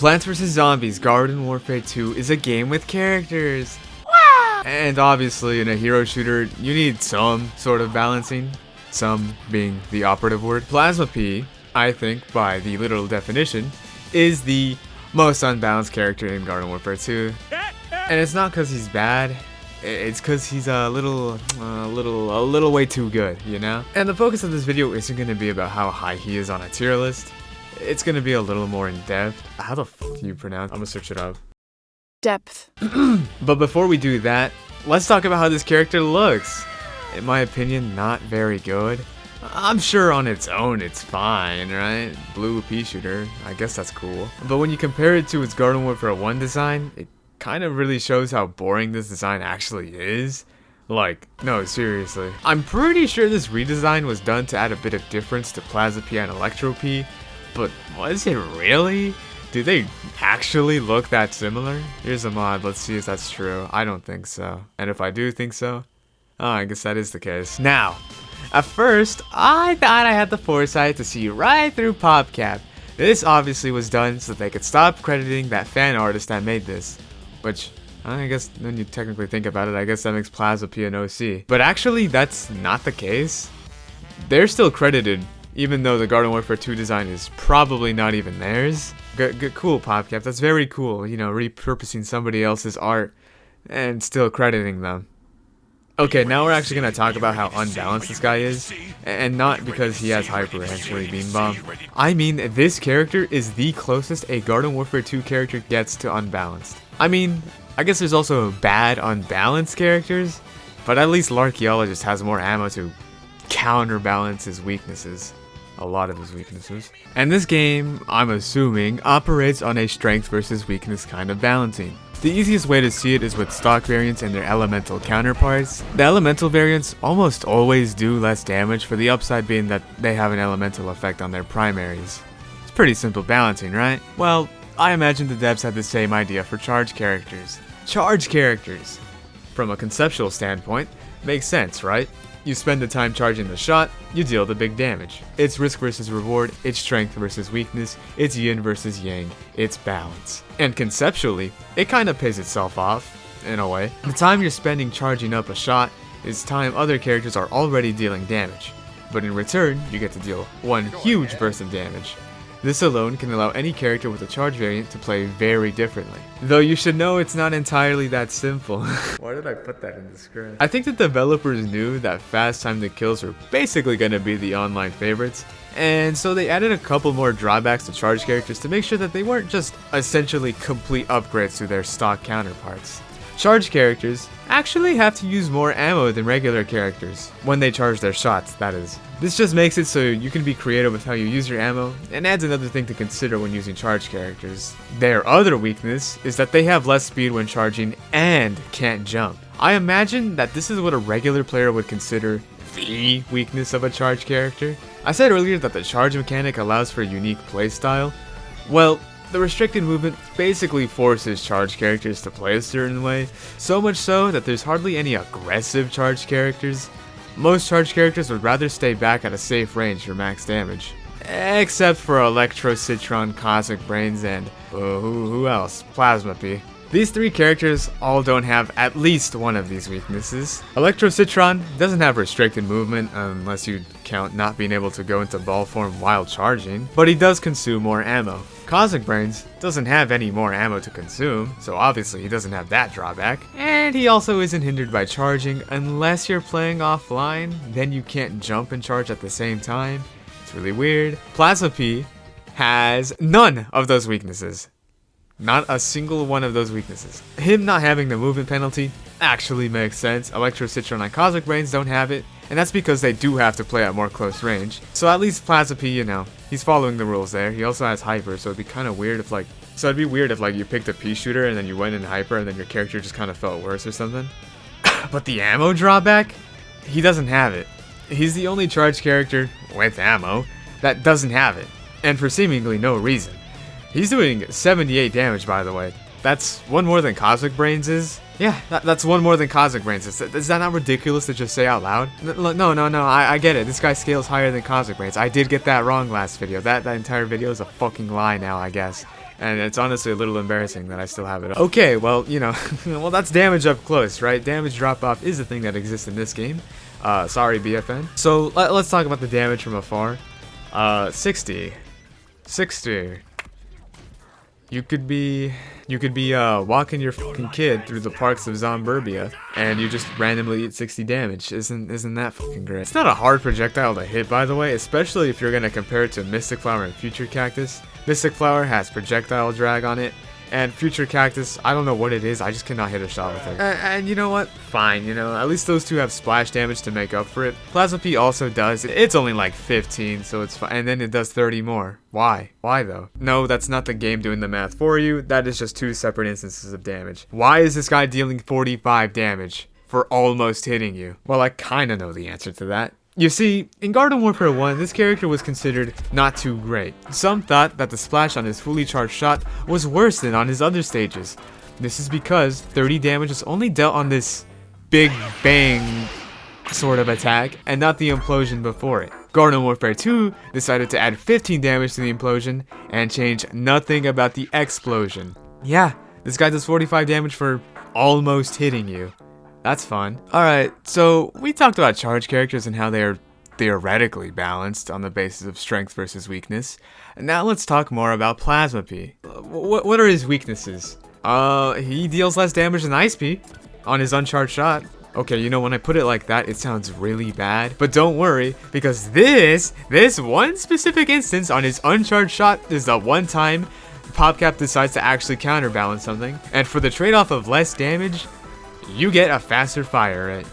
Plants vs. Zombies Garden Warfare 2 is a game with characters. Wow. And obviously in a hero shooter, you need some sort of balancing, some being the operative word. Plasma P, I think by the literal definition, is the most unbalanced character in Garden Warfare 2. And it's not because he's bad, it's because he's a little way too good, you know? And the focus of this video isn't going to be about how high he is on a tier list. It's going to be a little more in depth. How the f do you pronounce? I'm going to search it up. Depth. But before we do that, let's talk about how this character looks. In my opinion, not very good. I'm sure on its own it's fine, right? Blue pea shooter, I guess that's cool. But when you compare it to its Garden Warfare 1 design, it kind of really shows how boring this design actually is. Like, no, seriously. I'm pretty sure this redesign was done to add a bit of difference to Plasma P and Electro P, but was it really? Do they actually look that similar? Here's a mod, let's see if that's true. I don't think so. And if I do think so, oh, I guess that is the case. Now, at first, I thought I had the foresight to see right through PopCap. This obviously was done so that they could stop crediting that fan artist that made this. Which, I guess, when you technically think about it, I guess that makes Plasma P an OC. But actually, that's not the case. They're still credited, even though the Garden Warfare 2 design is probably not even theirs. Cool, PopCap. That's very cool, you know, repurposing somebody else's art and still crediting them. Okay, now we're actually going to talk about how unbalanced this guy is, and not because he has Hyper and Chili Bean Bomb. I mean, this character is the closest a Garden Warfare 2 character gets to unbalanced. I mean, I guess there's also bad unbalanced characters, but at least L'Archaeologist has more ammo to counterbalance his weaknesses. A lot of his weaknesses. And this game, I'm assuming, operates on a strength versus weakness kind of balancing. The easiest way to see it is with stock variants and their elemental counterparts. The elemental variants almost always do less damage, for the upside being that they have an elemental effect on their primaries. It's pretty simple balancing, right? Well, I imagine the devs had the same idea for charge characters. Charge characters! From a conceptual standpoint, makes sense, right? You spend the time charging the shot, you deal the big damage. It's risk versus reward, it's strength versus weakness, it's yin versus yang, it's balance. And conceptually, it kinda pays itself off, in a way. The time you're spending charging up a shot is time other characters are already dealing damage. But in return, you get to deal one huge burst of damage. This alone can allow any character with a charge variant to play very differently. Though you should know it's not entirely that simple. Why did I put that in the script? I think the developers knew that fast time to kills were basically going to be the online favorites, and so they added a couple more drawbacks to charge characters to make sure that they weren't just essentially complete upgrades to their stock counterparts. Charge characters actually have to use more ammo than regular characters, when they charge their shots, that is. This just makes it so you can be creative with how you use your ammo, and adds another thing to consider when using charge characters. Their other weakness is that they have less speed when charging and can't jump. I imagine that this is what a regular player would consider the weakness of a charge character. I said earlier that the charge mechanic allows for a unique playstyle. Well, the restricted movement basically forces charge characters to play a certain way, so much so that there's hardly any aggressive charge characters. Most charge characters would rather stay back at a safe range for max damage. Except for Electro, Citron, Cosmic Brains, and who else? Plasma P. These three characters all don't have at least one of these weaknesses. Electro Citron doesn't have restricted movement unless you count not being able to go into ball form while charging, but he does consume more ammo. Cosmic Brains doesn't have any more ammo to consume, so obviously he doesn't have that drawback. And he also isn't hindered by charging unless you're playing offline, then you can't jump and charge at the same time. It's really weird. Plasma P has none of those weaknesses. Not a single one of those weaknesses. Him not having the movement penalty actually makes sense. Electro, Citron, and Cosmic Brains don't have it, and that's because they do have to play at more close range. So at least Plasma P, you know, he's following the rules there. He also has Hyper, so it'd be kind of weird if it'd be weird if you picked a pea shooter and then you went in Hyper and then your character just kind of felt worse or something. But the ammo drawback? He doesn't have it. He's the only charge character with ammo that doesn't have it, and for seemingly no reason. He's doing 78 damage, by the way. That's one more than Cosmic Brains is. Yeah, that's one more than Cosmic Brains is. Is that not ridiculous to just say out loud? No, I get it. This guy scales higher than Cosmic Brains. I did get that wrong last video. That entire video is a fucking lie now, I guess. And it's honestly a little embarrassing that I still have it. Okay, well, you know, well, that's damage up close, right? Damage drop-off is a thing that exists in this game. Sorry, BFN. So, let's talk about the damage from afar. 60. 60. You could be walking your fucking kid through the parks of Zomburbia, and you just randomly eat 60 damage. Isn't that fucking great? It's not a hard projectile to hit, by the way, especially if you're gonna compare it to Mystic Flower and Future Cactus. Mystic Flower has projectile drag on it, and Future Cactus, I don't know what it is, I just cannot hit a shot with it. And you know what? Fine, you know, at least those two have splash damage to make up for it. Plasma P also does. It's only like 15, so it's fine. And then it does 30 more. Why? Why though? No, that's not the game doing the math for you. That is just two separate instances of damage. Why is this guy dealing 45 damage for almost hitting you? Well, I kinda know the answer to that. You see, in Garden Warfare 1, this character was considered not too great. Some thought that the splash on his fully charged shot was worse than on his other stages. This is because 30 damage is only dealt on this big bang sort of attack, and not the implosion before it. Garden Warfare 2 decided to add 15 damage to the implosion, and change nothing about the explosion. Yeah, this guy does 45 damage for almost hitting you. That's fun. Alright, so we talked about charge characters and how they are theoretically balanced on the basis of strength versus weakness. And now let's talk more about Plasma P. What are his weaknesses? He deals less damage than Ice P on his uncharged shot. Okay, you know, when I put it like that, it sounds really bad. But don't worry, because this one specific instance on his uncharged shot is the one time PopCap decides to actually counterbalance something. And for the trade-off of less damage, you get a faster fire rate.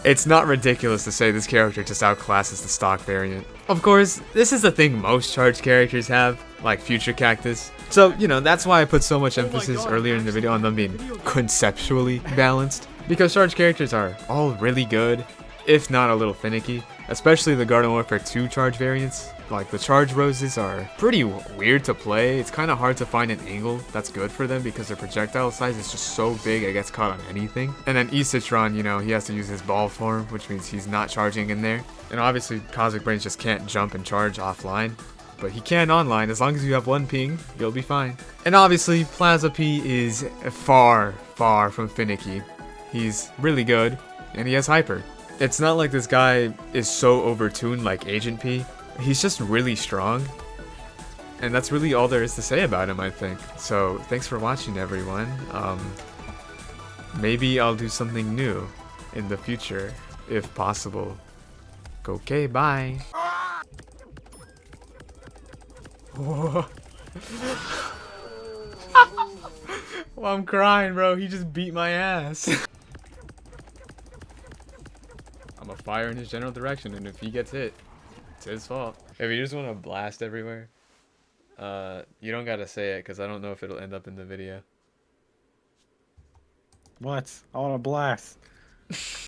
It's not ridiculous to say this character just outclasses the stock variant. Of course, this is the thing most charged characters have, like Future Cactus. So, you know, that's why I put so much emphasis earlier in the video on them being conceptually balanced. Because charged characters are all really good, if not a little finicky. Especially the Garden Warfare 2 charge variants. Like, the charge roses are pretty weird to play. It's kind of hard to find an angle that's good for them because their projectile size is just so big it gets caught on anything. And then E-Citron, you know, he has to use his ball form, which means he's not charging in there. And obviously, Cosmic Brains just can't jump and charge offline. But he can online. As long as you have one ping, you'll be fine. And obviously, Plasma P is far, far from finicky. He's really good, and he has hyper. It's not like this guy is so overtuned like Agent P. He's just really strong. And that's really all there is to say about him, I think. So, thanks for watching, everyone. Maybe I'll do something new in the future, if possible. Okay, bye. Well, I'm crying, bro. He just beat my ass. I'm gonna fire in his general direction, and if he gets hit, it's his fault. If you just want to blast everywhere, you don't gotta say it, because I don't know if it'll end up in the video. What? I want to blast.